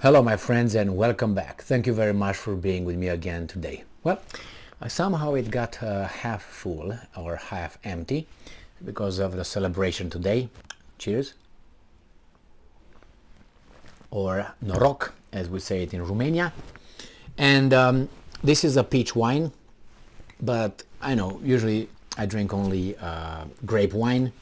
Hello my friends and welcome back. Thank you very much for being with me again today. Well, somehow it got half full or half empty because of the celebration today. Cheers. Or noroc, as we say it in Romania. And this is a peach wine, but I know usually I drink only grape wine,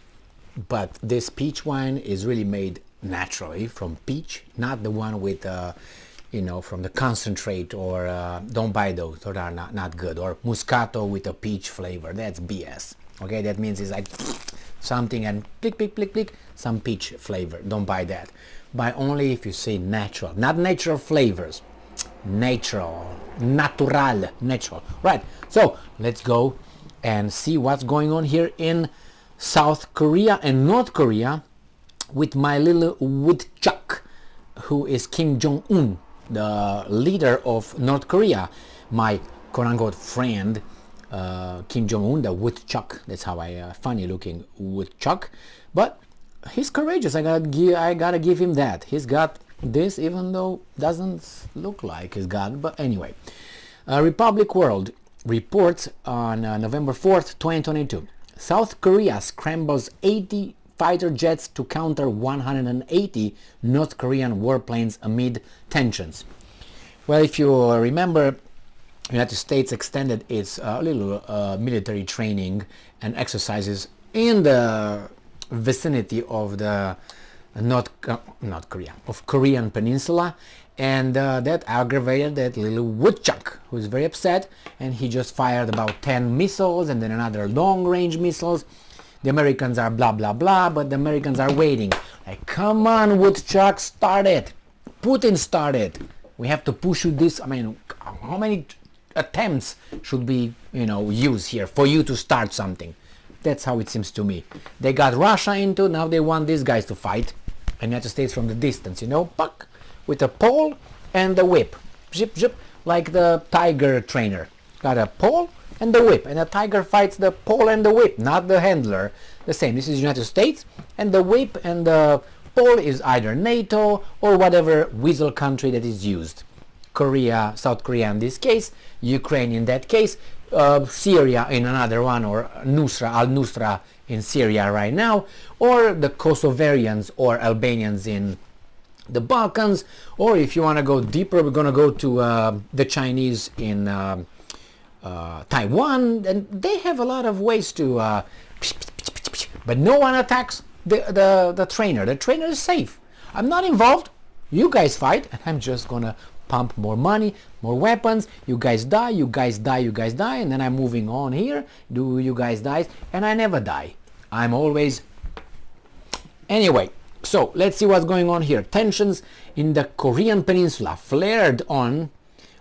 but this peach wine is really made naturally from peach, not the one with from the concentrate, or don't buy those are not good, or Moscato with a peach flavor. That's BS. Okay, that means it's like something and click click click click some peach flavor. Don't buy that. Buy only if you say natural, not natural flavors, natural, right? So let's go and see what's going on here in South Korea and North Korea with my little woodchuck, who is Kim Jong-un, the leader of North Korea, my quote-unquote friend, Kim Jong-un, the woodchuck. That's how funny looking woodchuck, but he's courageous. I gotta give him that. He's got this, even though doesn't look like he's got it. But anyway, Republic World reports on November 4th, 2022. South Korea scrambles 80 fighter jets to counter 180 North Korean warplanes amid tensions. Well, if you remember, United States extended its little military training and exercises in the vicinity of the Korean peninsula, and that aggravated that little woodchuck, who is very upset, and he just fired about 10 missiles and then another long-range missiles. The Americans are blah blah blah, but the Americans are waiting. Like, come on, woodchuck, start it. Putin started. We have to push you this. I mean, how many attempts should we, use here for you to start something? That's how it seems to me. They got Russia into, now they want these guys to fight. And United States from the distance, puck, with a pole and the whip. Zip, zip, like the tiger trainer. Got a pole and the whip, and the tiger fights the pole and the whip, not the handler. The same. This is United States, and the whip and the pole is either NATO or whatever weasel country that is used. Korea, South Korea in this case, Ukraine in that case, Syria in another one, or al-Nusra in Syria right now, or the Kosovarians or Albanians in the Balkans, or if you want to go deeper, we're going to go to the Chinese in Taiwan, and they have a lot of ways to but no one attacks the trainer. The trainer is safe. I'm not involved. You guys fight, and I'm just gonna pump more money, more weapons. You guys die, you guys die, you guys die, and then I'm moving on here. Do you guys die? And I never die. I'm always... Anyway, so let's see what's going on here. Tensions in the Korean peninsula flared on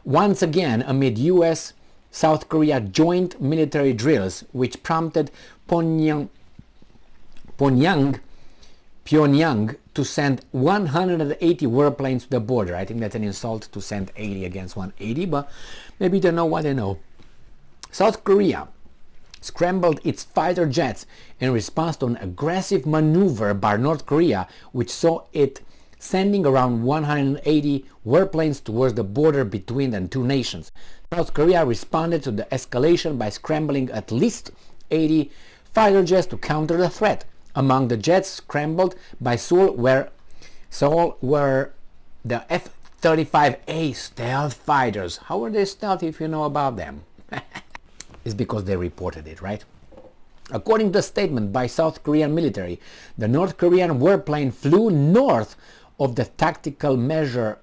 once again amid US South Korea joint military drills, which prompted Pyongyang to send 180 warplanes to the border. I think that's an insult to send 80 against 180, but maybe they know what they know. South Korea scrambled its fighter jets in response to an aggressive maneuver by North Korea, which saw it sending around 180 warplanes towards the border between the two nations. South Korea responded to the escalation by scrambling at least 80 fighter jets to counter the threat. Among the jets scrambled by Seoul were the F-35A stealth fighters. How are they stealthy if you know about them? It's because they reported it, right? According to a statement by South Korean military, the North Korean warplane flew north of the tactical measure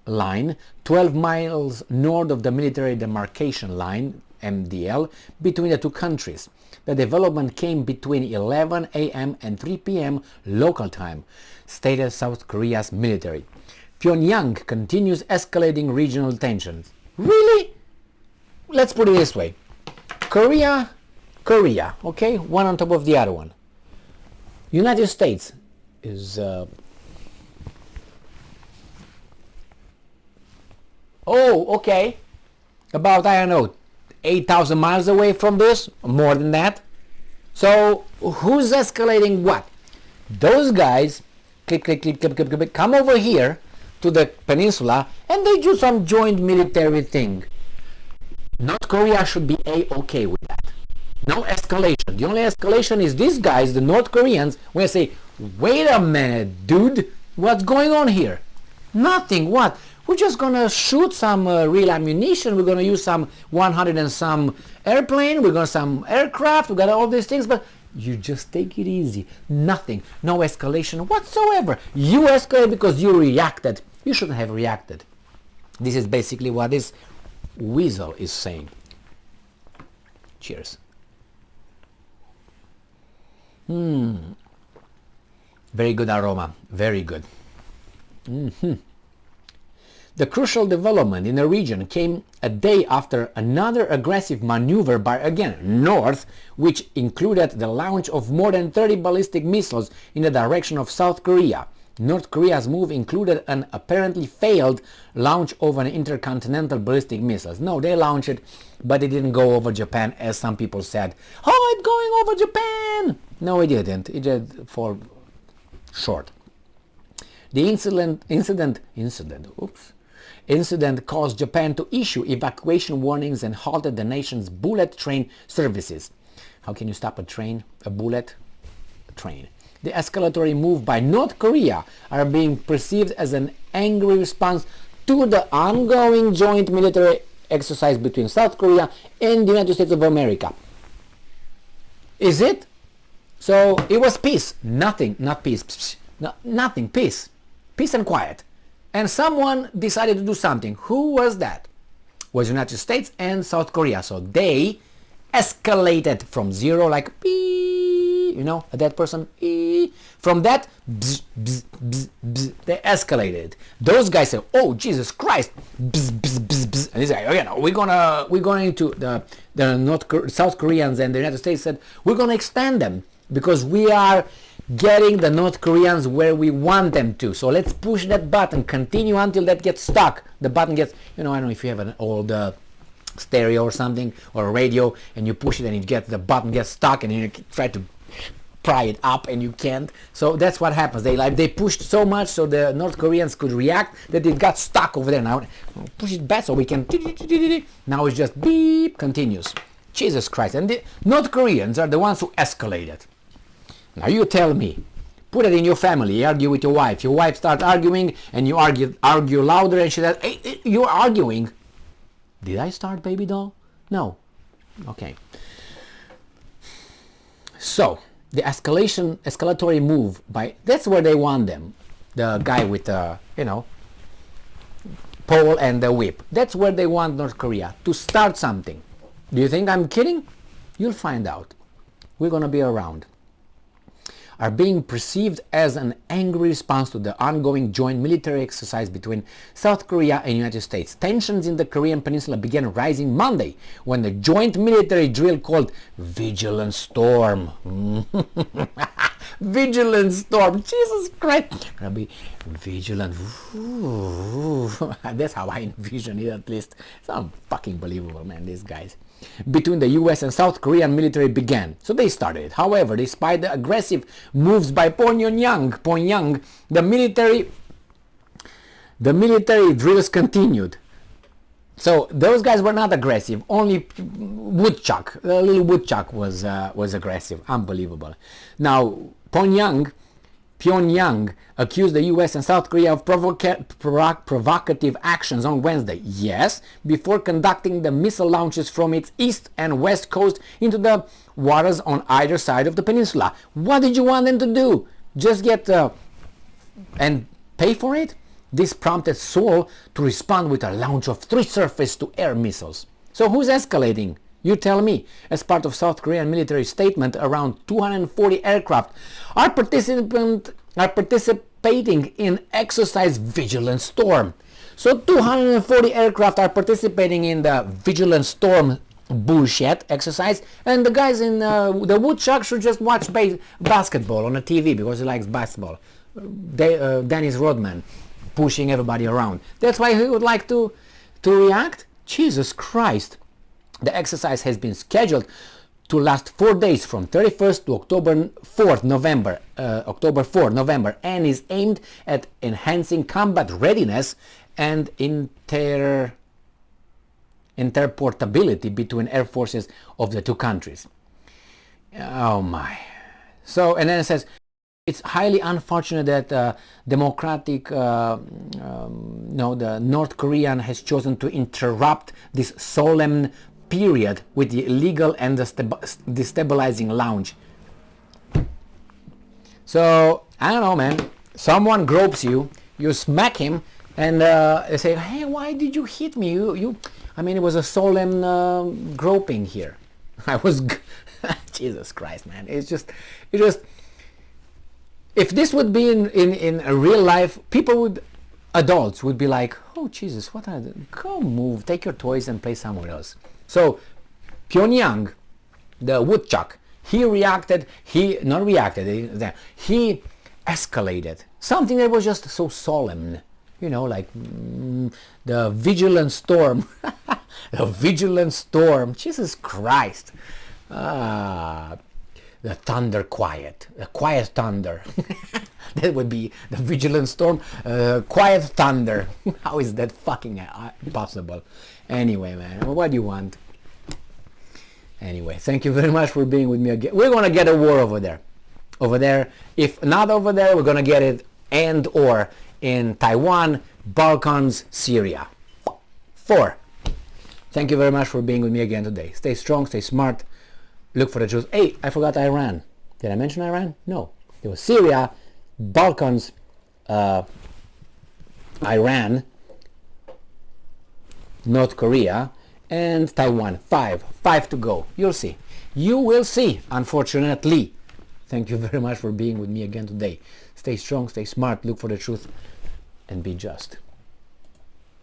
line, 12 miles north of the military demarcation line, MDL, between the two countries. The development came between 11 a.m. and 3 p.m. local time, stated South Korea's military. Pyongyang continues escalating regional tensions. Really? Let's put it this way. Korea, okay? One on top of the other one. United States is... okay. About, I don't know, 8,000 miles away from this, more than that. So who's escalating what? Those guys, click, click, click, click, click, click, come over here to the peninsula and they do some joint military thing. North Korea should be A-okay with that. No escalation. The only escalation is these guys, the North Koreans, when they say, wait a minute, dude, what's going on here? Nothing. What? We're just gonna shoot some real ammunition. We're gonna use some 100 and some airplane. We're gonna some aircraft. We got all these things, but you just take it easy. Nothing. No escalation whatsoever. You escalate because you reacted. You shouldn't have reacted. This is basically what this weasel is saying. Cheers. Very good aroma. Very good. The crucial development in the region came a day after another aggressive maneuver by, again, North, which included the launch of more than 30 ballistic missiles in the direction of South Korea. North Korea's move included an apparently failed launch of an intercontinental ballistic missiles. No, they launched it, but it didn't go over Japan, as some people said. Oh, it's going over Japan! No, it didn't. It did fall short. The incident caused Japan to issue evacuation warnings and halted the nation's bullet train services. How can you stop a train? A bullet train. The escalatory move by North Korea are being perceived as an angry response to the ongoing joint military exercise between South Korea and the United States of America. Is it? So it was peace. Nothing, not peace. No, nothing, peace. Peace and quiet. And someone decided to do something. Who was that? Was United States and South Korea. So they escalated from zero, like beep, you know, that person. Beep. From that, bzz, bzz, bzz, bzz, they escalated. Those guys said, "Oh Jesus Christ!" Bzz, bzz, bzz, bzz. And they said, "Oh, you know, we're going to the South Koreans and the United States said we're going to extend them because we are getting the North Koreans where we want them to. So let's push that button, continue until that gets stuck. The button gets, you know, I don't know if you have an old stereo or something, or a radio, and you push it and the button gets stuck and you try to pry it up and you can't. So that's what happens. They pushed so much so the North Koreans could react that it got stuck over there. Now push it back so we can, now it's just beep, continues. Jesus Christ. And the North Koreans are the ones who escalated. Now you tell me, put it in your family, you argue with your wife starts arguing and you argue louder and she says, hey, you're arguing. Did I start, baby doll? No. Okay. So, the escalatory move that's where they want them. The guy with the, you know, pole and the whip. That's where they want North Korea, to start something. Do you think I'm kidding? You'll find out. We're gonna be around. Are being perceived as an angry response to the ongoing joint military exercise between South Korea and United States. Tensions in the Korean peninsula began rising Monday when the joint military drill called Vigilant Storm. Vigilant Storm. Jesus Christ. Gonna be vigilant. Ooh. That's how I envision it, at least. It's unfucking-believable, man, these guys. Between the US and South Korean military began. So they started. However, despite the aggressive moves by Pyongyang, the military drills continued. So those guys were not aggressive. Only Woodchuck, the little Woodchuck was aggressive. Unbelievable. Now Pyongyang accused the US and South Korea of provocative actions on Wednesday. Yes, before conducting the missile launches from its east and west coast into the waters on either side of the peninsula. What did you want them to do? Just get and pay for it? This prompted Seoul to respond with a launch of 3 surface-to-air missiles. So who's escalating? You tell me. As part of South Korean military statement, around 240 aircraft are participating in exercise Vigilant Storm. So 240 aircraft are participating in the Vigilant Storm bullshit exercise, and the guys in the Woodchuck should just watch basketball on the TV because he likes basketball. Dennis Rodman pushing everybody around. That's why he would like to react? Jesus Christ. The exercise has been scheduled to last 4 days from 31st to October 4th, November, and is aimed at enhancing combat readiness and interportability between air forces of the two countries. Oh my. So, and then it says, it's highly unfortunate that the North Korean has chosen to interrupt this solemn period with the illegal and destabilizing launch. So, I don't know, man. Someone gropes you, you smack him, and they say, hey, why did you hit me? I mean, it was a solemn groping here. I was... Jesus Christ, man. It's just... If this would be in a real life, adults would be like, oh Jesus, what are they? Go move, take your toys and play somewhere else. So Pyongyang, the woodchuck, he escalated something that was just so solemn, you know, like the vigilant storm. The vigilant storm, Jesus Christ. The thunder quiet, the quiet thunder. That would be the vigilant storm, quiet thunder. How is that fucking possible? Anyway, man, what do you want? Anyway, thank you very much for being with me again. We're gonna get a war over there. Over there, if not over there, we're gonna get it and or in Taiwan, Balkans, Syria. 4. Thank you very much for being with me again today. Stay strong, stay smart. Look for the truth. Hey, I forgot Iran. Did I mention Iran? No. It was Syria, Balkans, Iran, North Korea, and Taiwan. 5 to go. You'll see. You will see, unfortunately. Thank you very much for being with me again today. Stay strong, stay smart, look for the truth, and be just.